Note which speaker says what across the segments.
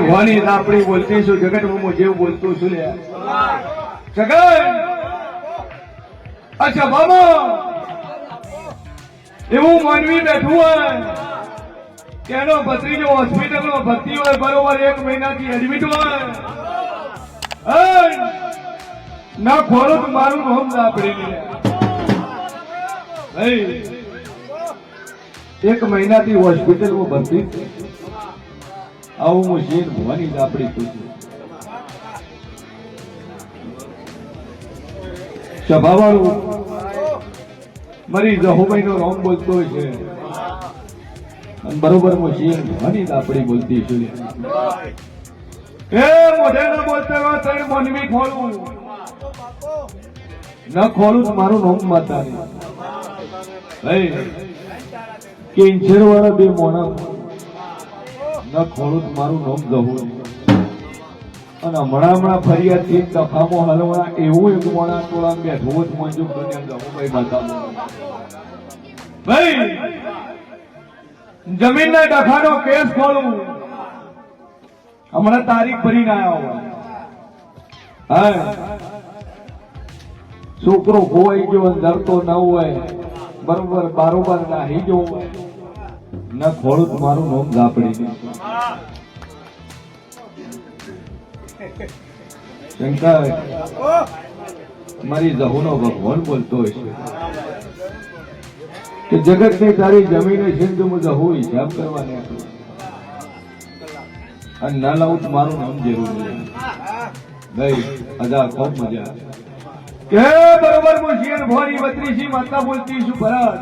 Speaker 1: ભવાની આપણી બોલતી છું જગત હું જેવું બોલતું છું લે જગત અચ્છા બાબા એવું માનવી બેઠું હોય કે એનો ભત્રીજો હોસ્પિટલમાં ભરતી હોય બરોબર 1 મહિનાથી એડમિટ હોય ના ખોરો તો મારું નામ ના પડી લે 1 મહિનાથી હોસ્પિટલમાં ભરતી આવું હું શેર ભવાની આપણી પૂછું સભાવાળું મારી જહોભાઈ નો રોમ બોલતો છે બરોબર હું શેર ભવાની આપણી બોલતી છું એ મોઢે ન બોલતા હોય તો મોનવી ખોલું ન ખોલું તો મારું નામ માતા કેન્સર વાળા બે મોણા ન ખોલું તો મારું નામ જવું અને હમણાં ફરિયાદ થી દફામાં હલવા એવું એક મોણા ટોળા બેઠું જ મંજૂર બન્યા જવું માતા ભાઈ જમીન ના ડખાનો કેસ ખોલું હમણાં તારીખ ભરીને આવ્યા હોય છોકરો ખોવાઈ ગયો ડરતો ન હોય બરોબર બારોબાર નાહી ગયો ન ખોડું મારું નામ ઝાપડી શંકર મારી જહુનો ભગવાન બોલતો હશે કે જગત ની તારી જમીન છે તો હું જહુ હિસાબ કરવાને અને ના લાવું તો મારું નામ જરૂરી ગઈ હજાર ખૂબ મજા કે બરોબર હું શેર ભોરી બત્રીસી માતા બોલતી છું ભરત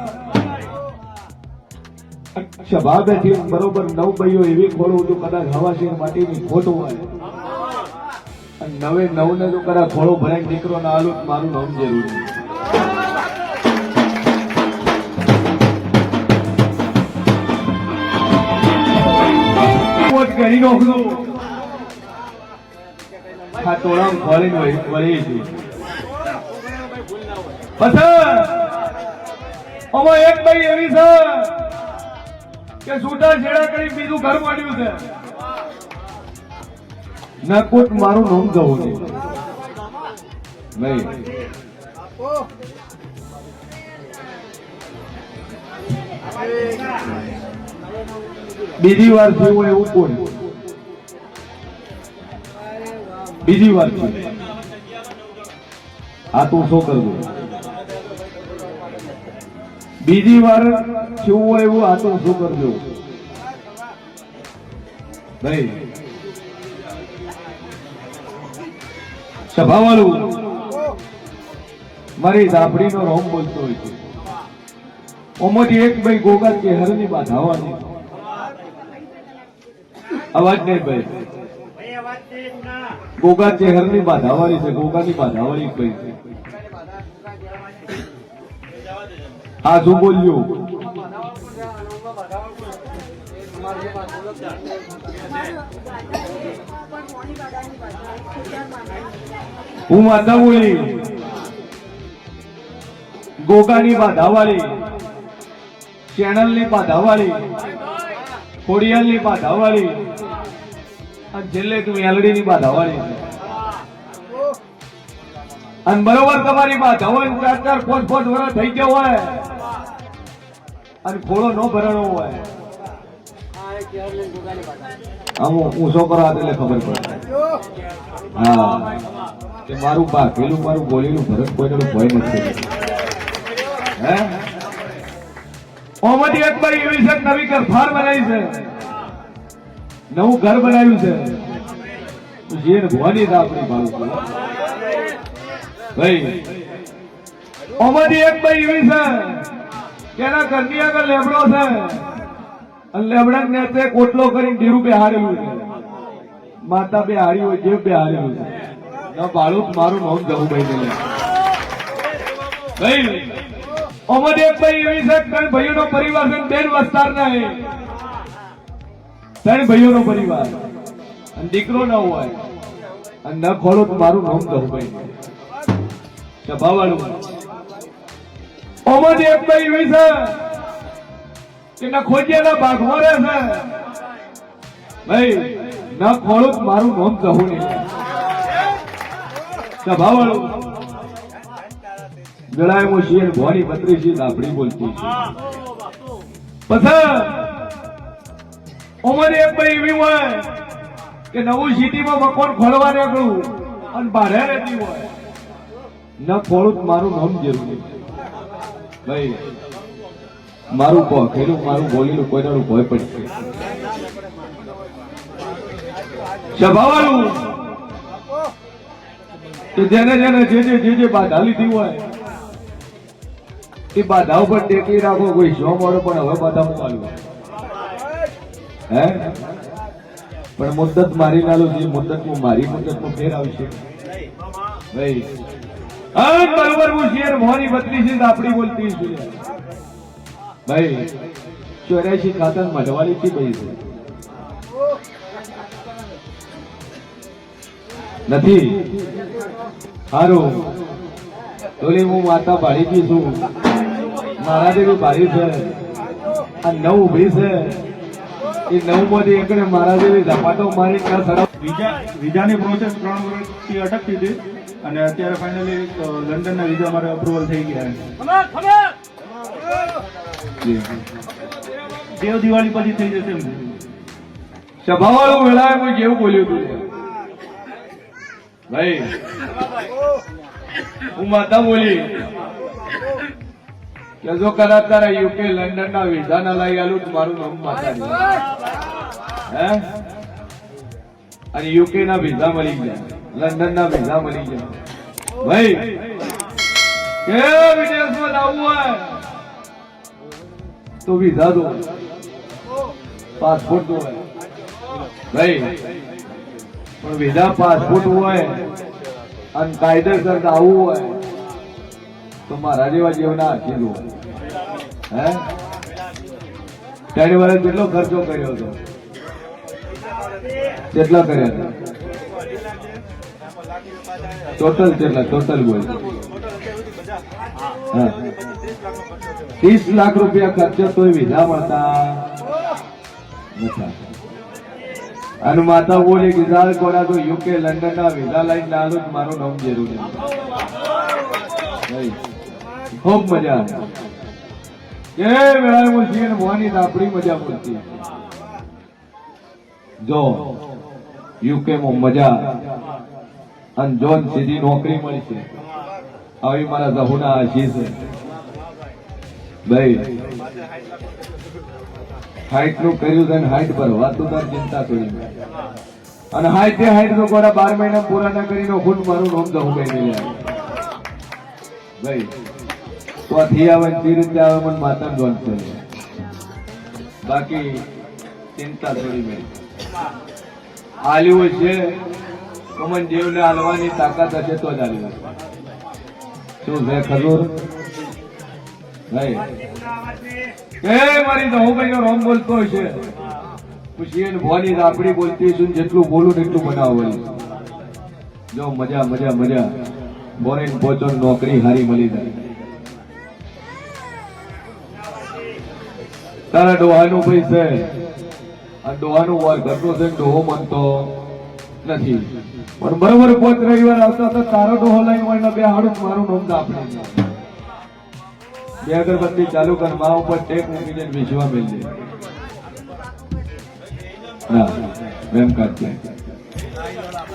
Speaker 1: સભા બેઠી બરોબર 9 ભાઈઓ એવી ખોડું જો કદાચ હવા શેર માટીની ખોટું હોય અને 9 ને જો કદાચ ખોળો ભરાય દીકરો ના આલું મારું નામ જરૂરી કરી નોખું આ ટોળામ ખોલીને વળી છે પછી એક ભાઈ એવી છે કે છૂટા છેડા કરી બીજું ઘર માંડ્યું છે નકુટ મારું નામ જવું નહીં બીજી વાર થયું હોય એવું કોણ બીજી વાર થયું આ તું શું કરવું બીજી વાર થયું હોય એવું આ તું શું કરજો ભાઈ સભાવાળું મારી ઝાપડી નો રોમ બોલતો હોય છે ઓમાંથી એક ભાઈ ગોગા ચહેર ની બાધાવાની અવાજ નહીં ભાઈ ગોગા ચહેર ની બાધાવાળી છે ગોગા ની બાધાવાળી ભાઈ છે આ શું બોલ્યું હું માતા બોલી ગોગાની બાધાવાળી ચેનલ ની બાધાવાળી ખોડિયાલ ની બાધાવાળી અને છેલ્લે તું મેલડી ની બાધાવાળી અને બરોબર તમારી બાધાવાળી 4-4 5-5 વર્ષ થઈ ગયો હોય અને ખોળો ન ભરાણો હોય હું શું કરવા એટલે ખબર પડે હા કે મારું પેલું મારું બોલેલું ભરત કોઈનો ભય નથી હે ઓમાંથી એક બારી એવી છે નવી ઘર બનાવી છે નવું ઘર બનાવ્યું છે જે ભવાની આપણી ભાડું ભાઈ ઓમાંથી એક બાઈ એવી છે કે એના ઘરની આગળ લેબડો છે અને લેબડા ને કોટલો કરીને ધીરું બેહારેલું છે માતા બેહારી હોય જે બેહારેલું છે ભાડું મારું નામ જવું ભાઈ ભાઈ ઓમદ એક ભાઈ એવી છે 3 ભાઈઓનો પરિવાર છે 2 વિસ્તારના છે 3 ભાઈઓનો પરિવાર અને દીકરો ન હોય અને ન ખોલો તો મારું નામ જવું ભાઈ સભાવાળું ઓમદ એક ભાઈ એવી છે કે ના ખોજિયાના ભાગમાં રહે છે ભાઈ ન ખોળું મારું નામ જવું નહીં સભાવાળું ગળાય મો શિયર ભોની 32 આપણી બોલતી છે પછી ઓમરે એક ભાઈ એવી હોય કે નવું સિટીમાં મકાન ખોલવા નીકળું અને ભાડે રહેતી હોય ન ખોળું મારું નામ જરૂરી ભાઈ મારું ખેલું મારું બોલેલું કોઈનાનું ભય પડશે સભાવાળું કે જેને જેને જે બાધા લીધી હોય એ બાધા ઉપર ટેકી રાખો કોઈ શો મળે પણ હવે બાધા મૂકવાનું હે પણ મુદ્દત મારી નાલું જે મુદ્દતમાં મારી મુદ્દતમાં ફેર આવશે ભાઈ બરોબર હું શેર મોની 32 આપણી બોલતી છું ભાઈ 84 ખાતર મઢવાલી થી ભાઈ છે નથી હારું તોલી હું માતા ભાડી છું મારા જેવી ભાડી છે આ 9 ઉભી છે એ 9 માંથી એકને મારા જેવી ઝપાટો મારી ના સરાવ
Speaker 2: વિઝાની પ્રોસેસ 3 વર્ષથી અટકતી હતી અને અત્યારે ફાઇનલી લંડનના વિઝા મારે અપ્રુવલ થઈ ગયા દેવ દિવાળી પછી થઈ જશે એમ
Speaker 1: સભાવાળું વેળાએ કોઈ કેવું બોલ્યું હતું ભાઈ હું માતા બોલી કે જો કદાચ તારા યુકે લંડન ના વિઝા ના લઈ આલું તો મારું નામ માતા હે અને યુકે ના વિઝા મળી ગયા લંડન ના વિઝા મળી ગયા ભાઈ કે વિદેશમાં જવું હોય તો વિઝા દો પાસપોર્ટ દો ભાઈ પણ વિઝા પાસપોર્ટ હોય અને કાયદેસર આવવું હોય તો મારા જેવા જેવના હાથી દો હે 3 વર્ષ કેટલો ખર્ચો કર્યો હતો કેટલા કર્યા હતા ટોટલ કેટલા ટોટલ બોલ 30 લાખ રૂપિયા ખર્ચો તોય વિઝા મળતા નથી અને માતા બોલી કે જાર કોડા તો યુકે લંડન ના વિઝા લઈને લાલું મારું નામ જરૂરી ખૂબ મજા કે વેળાએ હું શિયર મોની આપણી મજા પડતી જો યુકે માં મજા અને જોન સીધી નોકરી મળી છે આવી મારા જહુના આશી છે ભાઈ હાઈટ નું કર્યું છે હાઈટ પર વાતું તાર ચિંતા કરી અને હાઈટ નું કોડા 12 મહિના પૂરા ના કરીને ખુદ મારું નામ જહુ ગઈ ભાઈ તો થી આવે તે રીતે આવે મને માતા જોન છે બાકી ચિંતા થોડી મેં આલ્યું છે કમન દેવને હાલવાની તાકાત હશે તો જ આલ્યું શું છે ખજૂર ભાઈ એ મારી તો હું ભાઈ રોમ બોલતો છે પૂછીએ ને ભવાની આપડી બોલતી છું જેટલું બોલું ને એટલું બનાવવું જો મજા મજા મજા બોરેન પહોંચો નોકરી હારી મળી જાય તારા ડોહાનું ભાઈ છે આ ડોહાનું વાર ઘરનો છે ડોહો માનતો નથી પણ બરોબર 5 રવિવાર આવતા હતા તારો ડોહો લઈને હોય બે હાડું મારું નામ આપણે બે અગરબત્તી ચાલુ કર મા ઉપર ટેક મૂકીને વિશ્વા મેલ દે ના પ્રેમ કાઢે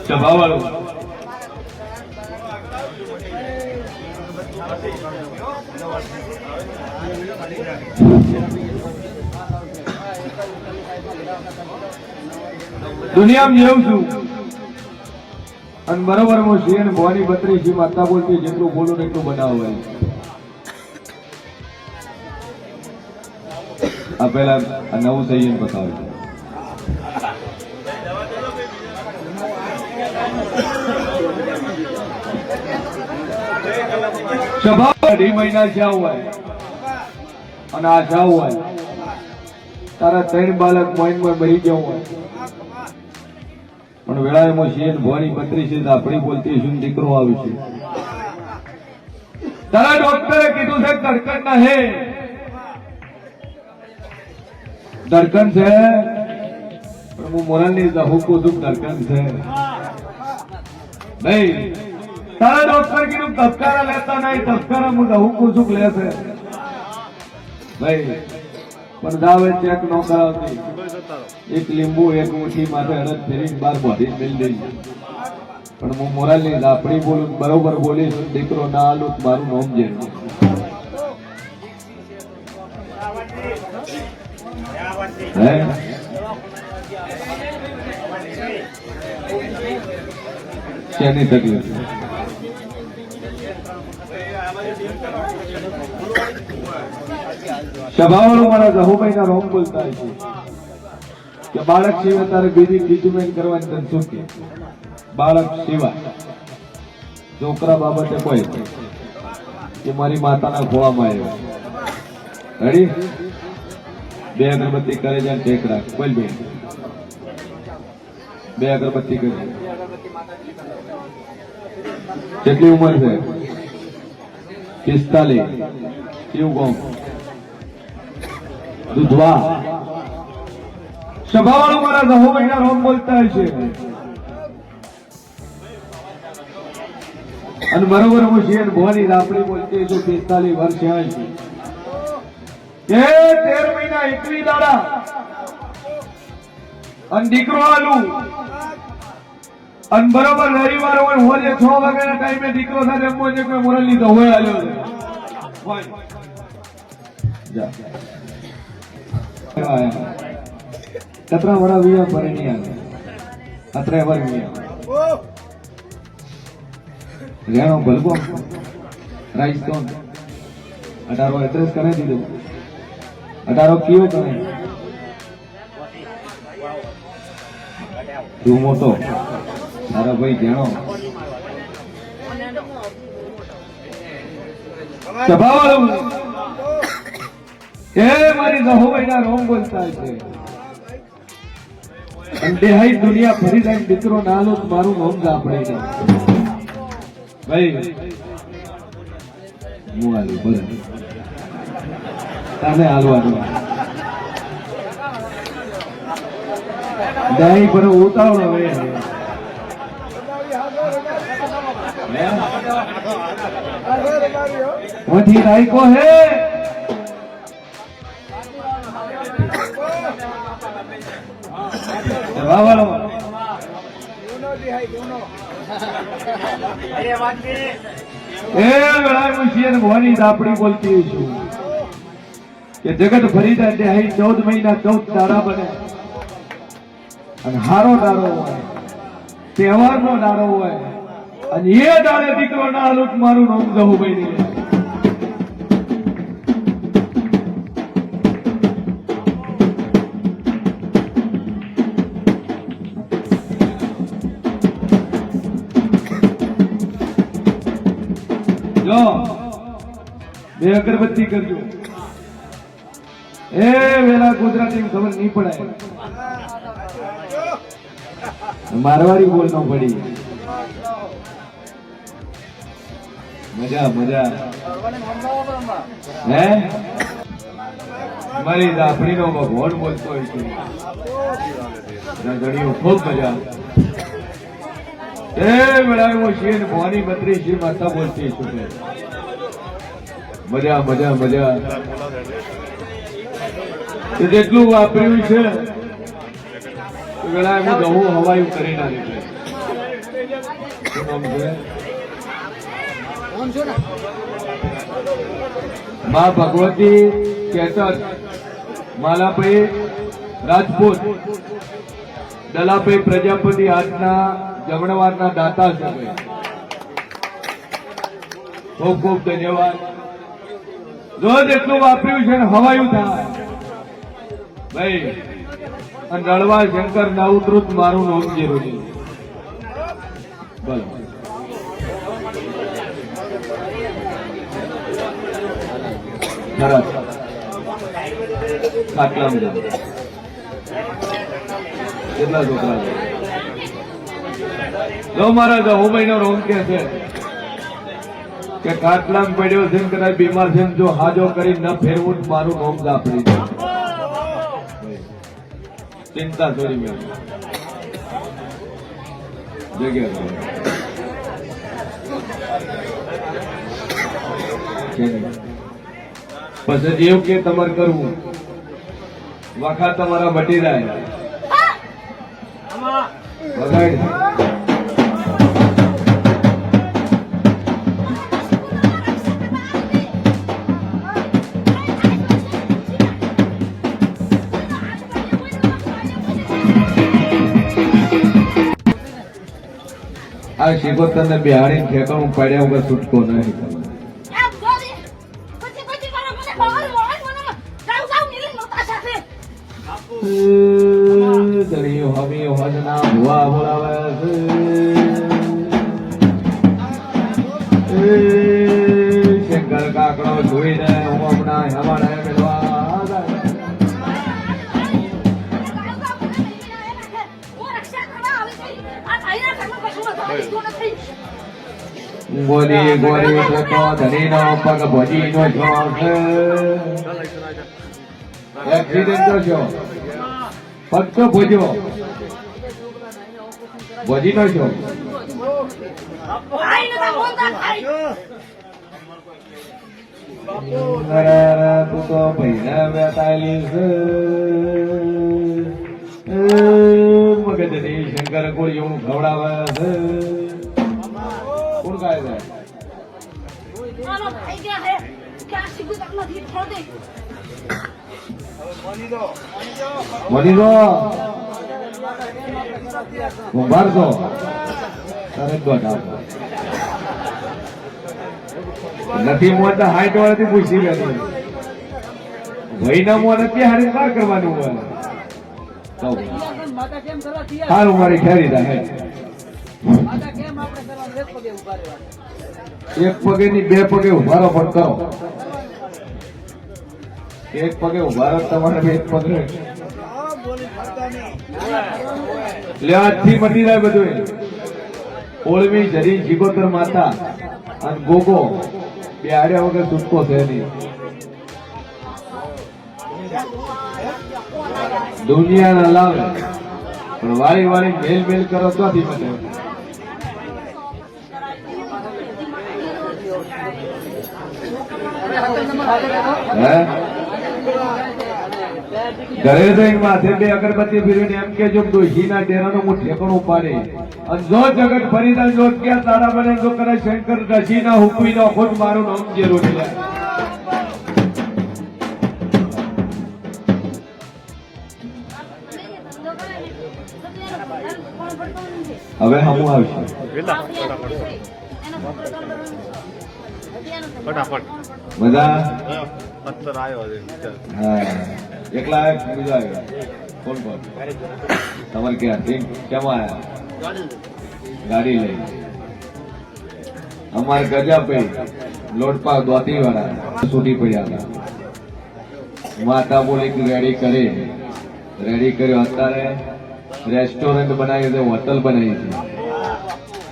Speaker 1: સભાવાળું દુનિયામાં જેવું છું અને બરોબર હું શિયર ભવાની 32 માતા બોલતી જેટલું બોલું ને એટલું બનાવવાય આ પેલા આ નવું સૈયન બતાવે સભા 2 મહિના જ્યાં હોય અને આ જાવ હોય તારા 3 બાળક મોઈનમાં મરી જવું હોય પણ વેળાએ મો શિયન ભવાની 32 આપણી બોલતી શું દીકરો આવ્યું છે તારા ડોક્ટરે કીધું છે ધડકન ના હે ધડકન છે હું મોરાલની હુકુ દુઃખ દરકન છે નહીં તારા ડોક્ટર કીધું તબકારા લેતા નહીં તબકારા હું હુકુ સુખ લેશે ભાઈ પણ દાવે ચેક ન કરાવતી એક લીંબુ એક મુઠ્ઠી માથે અડદ ફેરીને બાર બોધી મિલ દઈ પણ હું મોરાલની લાપડી બોલું બરોબર બોલીશ દીકરો ના આલું મારું નામ છે હે શેની તકલીફ સભાવાળો મારા જહુભાઈ ના રોમ બોલતા છે કે બાળક સિવાય તારે બીજી ટ્રીટમેન્ટ કરવાની તને શું કે બાળક સિવાય છોકરા બાબતે કોઈ કે મારી માતાના ખોવામાં આવ્યો રેડી બે અગરબત્તી કરે છે ટેક રાખ બોલ બે અગરબત્તી કરે કેટલી ઉંમર છે 45 કેવું ગામ દુધવા સભાવાળો મારા જહુભાઈના રોમ બોલતા છે અને બરોબર હું શેર ભવાની રાપડી બોલતી છું 45 વર્ષ છે કે 13 મહિના 21 દાડા અને દીકરો આલું અને બરોબર રવિવાર હોય હોજે 6 વાગ્યાના ટાઈમે દીકરો સાથે એમ છે કોઈ મોરલ લીધો હોય આલ્યો છે કતરા વડા વિયા પર નહીં આવે અત્રે વર વિયા રેણો ભલકો રાઈસ્ટોન 18 એડ્રેસ કરી દીધું 18 કયો કરે તું મોટો તારા ભાઈ જેણો સભાવાળું એ મારી જહુભાઈના રોમ બોલતા છે અને દેહાઈ દુનિયા ફરી જાય દીકરો નાલો મારું નામ જ આપણે ભાઈ હું આલું બોલે તમે હાલવાનું દહીં પર ઉતાવળો હોય વધી રાઈકો હે વાવાળો એ વેળા મુશિયન ભવાની દાપડી બોલતી છું કે જગત ફરી જાય તે અહીં 14 મહિના 14 દાડા બને અને હારો દાડો હોય તહેવારનો દાડો હોય અને એ દાડે દીકરો ના આલુક મારું નામ જહુભાઈ ની જો બે અગરબત્તી કરજો એ વેલા ગુજરાતી ખબર નહીં પડાય મારવાડી બોલ ન પડી મજા મજા હે મારી દાપડી નો ભગવાન બોલતો હોય છે ઘડીઓ ખૂબ મજા એ વેળાએ શિવ ભવાની મંત્રી શ્રી માતા બોલતી છું મજા મજા મજા જેટલું વાપર્યું છે વેળાએ હું ગહું હવાયું કરી નાખ્યું માં ભગવતી કેતન માલાભાઈ રાજપૂત દલાભાઈ પ્રજાપતિ આજના જમણવારના દાતા છે ખૂબ ખૂબ ધન્યવાદ રોજ એટલું વાપર્યું છે ને હવાયું થાય ભાઈ અને રળવા શંકર નાઉતૃત મારું નામ જીરોજી બોલો સરસ ખાટલામ કેટલા છોકરા છે જો મારા જહુભાઈ નો રોમ કે છે કે ખાટલામ પડ્યો છે કદાચ બીમાર છે જો હાજો કરી ન ફેરવું મારું નોમ આપણી ચિંતા છોડી મેં જગ્યા પછી જેવું કે તમારે કરવું વખા તમારા મટી જાય વગાડ આ શિકોતર ને બિહાડી ઠેકાણું પાડ્યા વગર છૂટકો નહીં દરિયો હમી હજના ભુવા બોલાવે છે શંકર કાકડો જોઈને હું હમણાં હવાને મેળવા ગોરી ગોરી તો ધરીનો પગ ભજીનો શોખ એક્સિડન્ટ તો છો પગ તો ભોજો ભજીનો શોખ તું તો પૈસા બેતાલી મગજની શંકર કોળીઓ ખવડાવે છે કોણ ગાય છે મની દો ઉભાર દો તારે દોઢ નથી મોત હાઈટ વાળાથી પૂછી ગયું ભાઈ ના મોં નથી હારી ના કરવાનું હોય સારું મારી ખેરી થાય એક પગે ની બે પગે ઉભારો પણ કરો એક પગે ઉભારો તમારે એક પગે લે આજથી મટી જાય બધું ઓળવી જરી જીગોતર માતા અને ગોગો બે આડ્યા વગર છૂટકો છે નહીં દુનિયા ના લાવે પણ વાળી વાળી મેલ મેલ કરો તોથી મને ઘરે જઈને માથે બે અગરબત્તી ફેરવીને એમ કે જો ડોશી ના ડેરાનું હું ઠેકણું પાડે અને જો જગત ફરીદા જો ક્યાં તારા બને જો કરે શંકર રસી ના હુકવી નો ખુદ મારું નામ જેલું છે હવે હમું આવશે મજા હા એકલા બીજા આવ્યા કોણ કોણ તમારે ક્યાં કેમ આવ્યા ગાડી લઈ અમારે ગજાભાઈ લોટપા દોતી વાળા છૂટી પડ્યા હતા માતા બોલી રેડી કર્યો અત્યારે રેસ્ટોરન્ટ બનાવી છે હોટલ બનાવી છે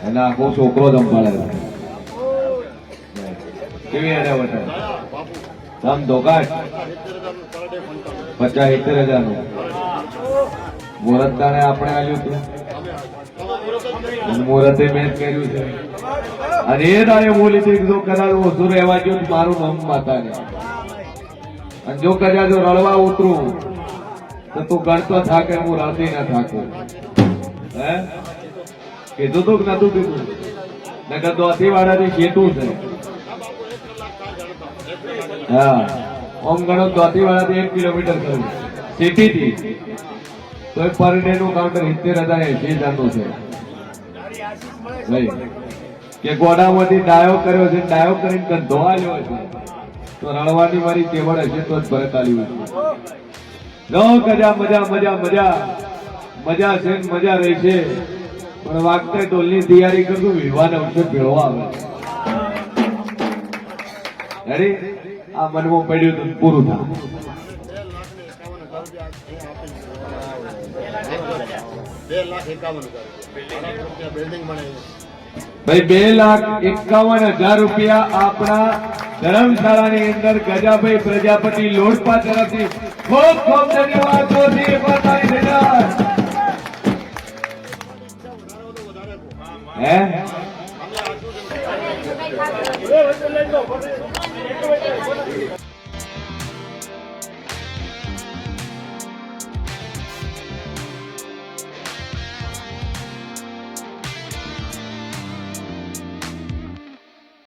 Speaker 1: એના આખો છોકરો જ સંભાળે કેવી એને હોટલ આમ ધોકાટ 50-70 નું મુહૂર્ત તાણે આપણે આવ્યું હતું મુહૂર્તે મેં કર્યું છે અને એ તારે બોલી છે જો કદાચ ઓછું રહેવા ગયું મારું નામ માતાને અને જો કદાચ જો રડવા ઉતરું તો તું ગણતો થાકે હું રડતી ના થાકું હે કીધું તું કે નતું કીધું નકર દોતી વાળાથી ખેતું છે હા ઓમ ગણો દોતી વાળાથી 1 કિલોમીટર કરું સિટી થી તો પર ડે નું કાઉન્ટર 70,080 નું છે ભાઈ કે ગોડામાંથી ડાયો કર્યો છે ડાયો કરીને ધંધો આવ્યો છે તો રણવાની મારી કેવડ હશે તો જ ભરત આવ્યું છે કજા મજા મજા મજા મજા છે મજા રહી છે પણ વાગતા ઢોલની તૈયારી કરતું વિવાહ અવસર ભેળો આવે અરે આ મનમાં પડ્યું તો પૂરું થાય ભાઈ 2,51,000 રૂપિયા આપણા ધર્મશાળાની અંદર ગજાભાઈ પ્રજાપતિ લોટપા તરફથી ખૂબ ખૂબ ધન્યવાદ જોરથી એકવાર તાળી દેનાર. હે